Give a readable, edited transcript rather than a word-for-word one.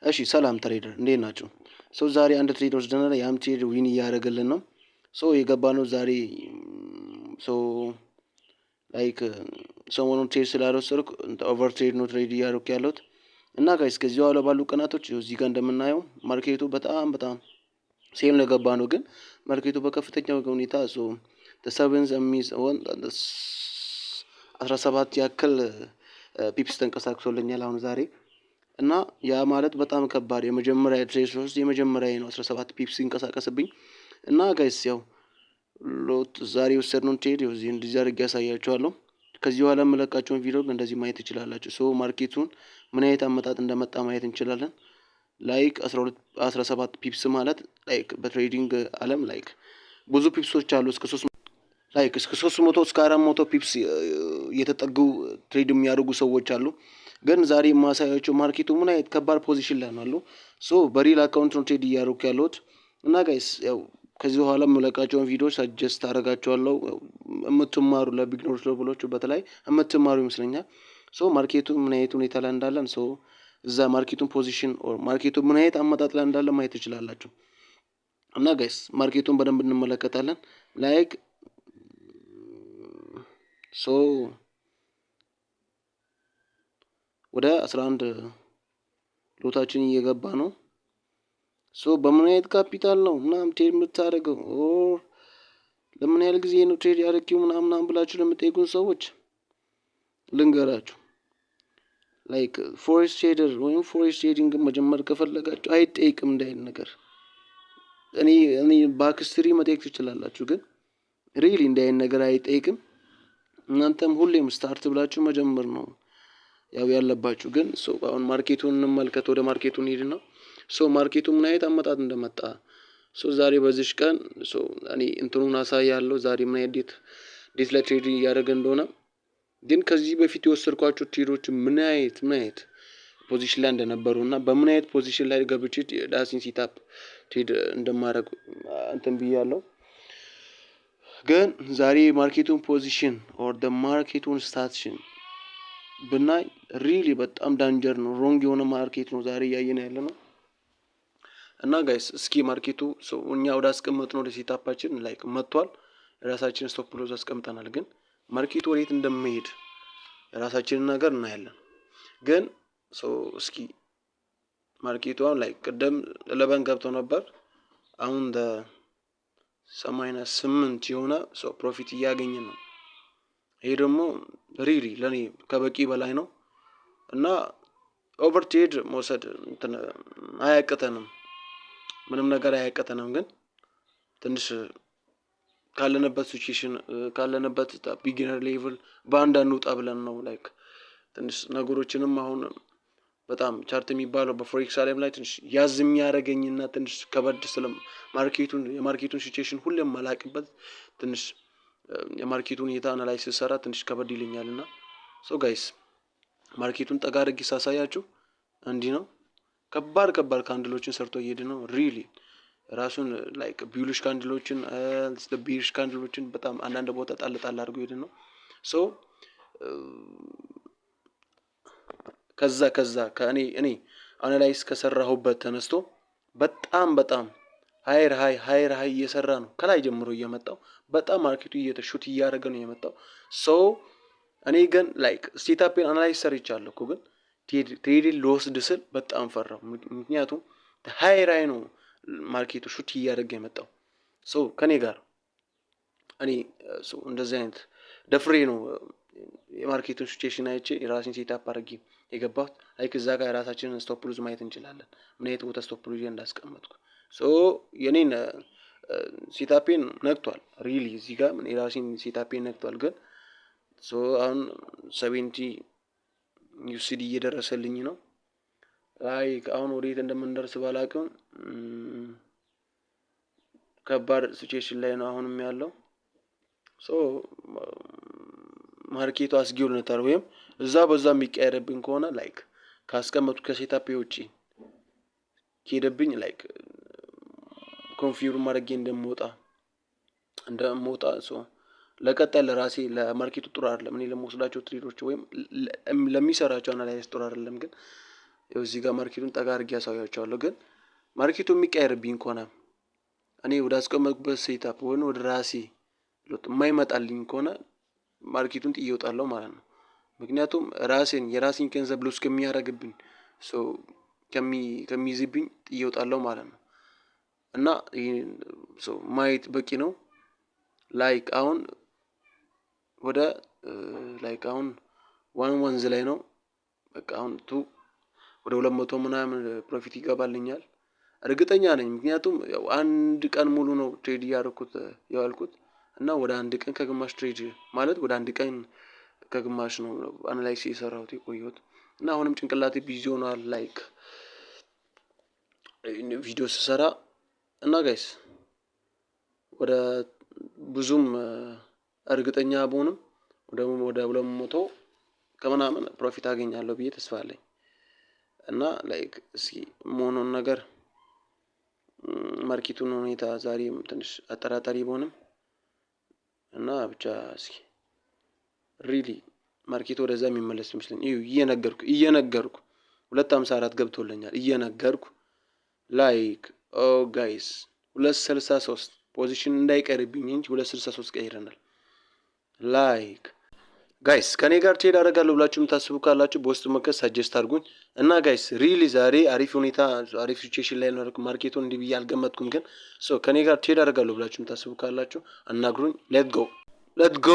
እሺ ሰላም ትሬደር እንዴት ናችሁ? ዛሬ አንድ ትሬድ ወስደናል። ያም ትሬድ ዊን እያደረገልን ነው። የገባነው ዛሬ ሶ ላይክ ሰሞኑን ትሬድ ስላልወሰድኩ ኦቨር ትሬድ ነው ትሬድ እያደረኩ ያለሁት እና ጋይስ ከዚህ በኋላ ባሉ ቀናቶች እዚህ ጋር እንደምናየው ማርኬቱ በጣም ሴም ለገባ ነው፣ ግን ማርኬቱ በከፍተኛ ሁኔታ ተሰብንዝ ሚዝ 17 ያክል ፒፕስ ተንቀሳቅሶልኛል አሁን ዛሬ እና ያ ማለት በጣም ከባድ የመጀመሪያ ትሬድ ውስጥ የመጀመሪያ ነው 17 ፒፕስ ሲንቀሳቀስብኝ እና ጋይስ ያው ሎት ዛሬ ወሰድነውን ትሬድ እዚህ እንደዚህ አድርጌ ያሳያችኋለሁ። ከዚህ በኋላ የምለቃቸውን ቪዲዮ እንደዚህ ማየት ትችላላችሁ። ማርኬቱን ምን አይነት አመጣጥ እንደመጣ ማየት እንችላለን። ላይክ 17 ፒፕስ ማለት ላይክ በትሬዲንግ ዓለም ላይክ ብዙ ፒፕሶች አሉ። እስከ 300 እስከ 400 ፒፕስ የተጠጉ ትሬድ የሚያደርጉ ሰዎች አሉ። ግን ዛሬ የማሳያቸው ማርኬቱ ምን አይነት ከባድ ፖዚሽን ላይ ነው አሉ። በሪል አካውንት ነው ትሬድ እያደረኩ ያለሁት እና ጋይስ ያው ከዚህ በኋላ የምለቃቸውን ቪዲዮዎች ሰጀስት አደርጋቸዋለሁ። የምትማሩ ለቢግነሮች ለብሎች በተለይ የምትማሩ ይመስለኛል። ማርኬቱ ምን አይነት ሁኔታ ላይ እንዳለን እዛ ማርኬቱን ፖዚሽን ኦር ማርኬቱ ምን አይነት አመጣጥ ላይ እንዳለ ማየት ትችላላችሁ። እና ጋይስ ማርኬቱን በደንብ እንመለከታለን። ላይክ ወደ 11 ሎታችን እየገባ ነው። በምን አይነት ካፒታል ነው ምናምን ትሬድ የምታደርገው ኦር ለምን ያህል ጊዜ ነው ትሬድ ያደረግው ምናምን ብላችሁ ለምትጠይቁን ሰዎች ልንገራችሁ። ላይክ ፎሬክስ ትሬደር ወይም ፎሬክስ ትሬዲንግ መጀመር ከፈለጋችሁ አይጠይቅም እንዳይል ነገር እኔ ባክስትሪ መጠየቅ ትችላላችሁ፣ ግን ሪሊ እንዳይል ነገር አይጠይቅም። እናንተም ሁሌም ስታርት ብላችሁ መጀመር ነው ያው ያለባችሁ። ግን አሁን ማርኬቱን እንመልከት። ወደ ማርኬቱን ሄድና ማርኬቱ ምን አይነት አመጣጥ እንደመጣ ዛሬ በዚሽ ቀን እኔ እንትኑን አሳያለሁ። ዛሬ ምን አይነት ዴት ላይ ትሬድ እያደረገ እንደሆነ፣ ግን ከዚህ በፊት የወሰድኳቸው ትሬዶች ምን አይነት ፖዚሽን ላይ እንደነበሩ እና በምን አይነት ፖዚሽን ላይ ገብቼ ዳሲን ሲታፕ ትሬድ እንደማደርግ እንትን ብያለሁ። ግን ዛሬ ማርኬቱን ፖዚሽን ኦር ደ ማርኬቱን ስታትሽን ብናይ ሪሊ በጣም ዳንጀር ነው። ሮንግ የሆነ ማርኬት ነው ዛሬ እያየን ያለ ነው። እና ጋይስ እስኪ ማርኬቱ እኛ ወደ አስቀመጥነው ወደ ሴታፓችን ላይክ መጥቷል። የራሳችንን ስቶፕ ሎዝ አስቀምጠናል። ግን ማርኬቱ ወዴት እንደሚሄድ የራሳችንን ነገር እናያለን። ግን እስኪ ማርኬቱ አሁን ላይ ቅደም 11 ገብቶ ነበር። አሁን 88 የሆነ ፕሮፊት እያገኘን ነው። ይሄ ደግሞ ሪሊ ለኔ ከበቂ በላይ ነው እና ኦቨር ትሬድ መውሰድ አያቅተንም፣ ምንም ነገር አያቅተንም። ግን ትንሽ ካለንበት ሲቹዌሽን ካለንበት ቢጊነር ሌቭል በአንዳንድ ውጣ ብለን ነው ላይክ ትንሽ ነገሮችንም አሁን በጣም ቻርት የሚባለው በፎሬክስ ዓለም ላይ ትንሽ ያዝ የሚያደርገኝና ትንሽ ከበድ ስለም የማርኬቱን ሲቹዌሽን ሁሌም ማላቅበት ትንሽ የማርኬቱን ሁኔታ አናላይዝ ስሰራ ትንሽ ከበድ ይለኛልና ጋይስ ማርኬቱን ጠጋ አድርጌ ሳሳያችሁ እንዲህ ነው። ከባድ ካንድሎችን ሰርቶ እየሄደ ነው። ሪሊ ራሱን ላይክ ቢዩሊሽ ካንድሎችን ቢሪሽ ካንድሎችን በጣም አንዳንድ ቦታ ጣል አድርጎ እየሄደ ነው። ከዛ እኔ አናላይዝ ከሰራሁበት ተነስቶ በጣም ሃይር ሃይ እየሰራ ነው። ከላይ ጀምሮ እየመጣው በጣም ማርኬቱ እየተሹት እያደረገ ነው የመጣው። እኔ ግን ላይክ ስቴታፔን አናላይዝ ሰርቻለሁ እኮ፣ ግን ትሬድን ልወስድ ስል በጣም ፈራሁ። ምክንያቱም ሃይር ነው ማርኬቱ ሹት እያደረገ የመጣው። ከኔ ጋር እኔ እንደዚህ አይነት ደፍሬ ነው የማርኬቱን ሲቹዌሽን አይቼ የራሴን ሴታፕ አድርጌ የገባሁት። ላይክ እዛ ጋር የራሳችንን ስቶፕ ሉዝ ማየት እንችላለን፣ ምን አይነት ቦታ ስቶፕ ሉዝ እንዳስቀመጥኩ። የኔን ሴታፔን ነክቷል። ሪሊ እዚህ ጋር የራሴን ሴታፔን ነክቷል። ግን አሁን 70 ዩሲዲ እየደረሰልኝ ነው። ላይክ አሁን ወዴት እንደምንደርስ ባላቅም ከባድ ሲቹዌሽን ላይ ነው አሁንም ያለው። ማርኬቱ አስጊውልነታል ወይም እዛ በዛ የሚቀየርብኝ ከሆነ ላይክ ካስቀመጡ ከሴታፕ ውጪ ከሄደብኝ ላይክ ኮንፊርም ማድረግ እንደምወጣ ለቀጣይ ለራሴ ለማርኬቱ ጥሩ አይደለም። እኔ ለምወስዳቸው ትሬዶች ወይም ለሚሰራቸው አናላይዝ ጥሩ አይደለም። ግን ያው እዚህ ጋር ማርኬቱን ጠጋ አድርጌ ያሳያቸዋለሁ። ግን ማርኬቱ የሚቀየርብኝ ከሆነ እኔ ወደ አስቀመጥኩበት ሴታፕ ወይም ወደ ራሴ የማይመጣልኝ ከሆነ ማርኬቱን ጥዬ እወጣለሁ ማለት ነው። ምክንያቱም የራሴን ገንዘብ ሉዝ ከሚያደርግብኝ ከሚይዝብኝ ጥዬ እወጣለሁ ማለት ነው። እና ማየት በቂ ነው። አሁን ወደ አሁን ወንዝ ላይ ነው። በቃ አሁን ወደ 200 ምናምን ፕሮፊት ይገባልኛል እርግጠኛ ነኝ። ምክንያቱም ያው አንድ ቀን ሙሉ ነው ትሬድ ያደረኩት ያልኩት እና ወደ አንድ ቀን ከግማሽ ትሬድ ማለት ወደ አንድ ቀን ከግማሽ ነው አናላይሲስ የሰራሁት የቆየሁት እና አሁንም ጭንቅላቴ ቢዚ ሆኗል ቪዲዮ ስሰራ እና ጋይስ ወደ ብዙም እርግጠኛ ብሆንም ወደ 200 ከምናምን ፕሮፊት አገኛለሁ ብዬ ተስፋ አለኝ። እና እስኪ መሆኑን ነገር ማርኬቱን ሁኔታ ዛሬም ትንሽ አጠራጣሪ ቢሆንም እና ብቻ እስኪ ሪሊ ማርኬቱ ወደዛ የሚመለስ ይመስለኝ እየነገርኩ 254 ገብቶልኛል እየነገርኩ ጋይስ 263 ፖዚሽን እንዳይቀርብኝ እንጂ 263 ቀይረናል። ጋይስ ከኔ ጋር ትሄድ አደርጋለሁ ብላችሁ የምታስቡ ካላችሁ በውስጥ መከስ ሳጀስት አድርጉኝ። እና ጋይስ ሪሊ ዛሬ አሪፍ ሲቹዌሽን ላይ ነው። ማርኬቱን እንዲህ ብዬ አልገመትኩም፣ ግን ከኔ ጋር ትሄድ አደርጋለሁ ብላችሁ የምታስቡ ካላችሁ አናግሩኝ። ሌት ጎ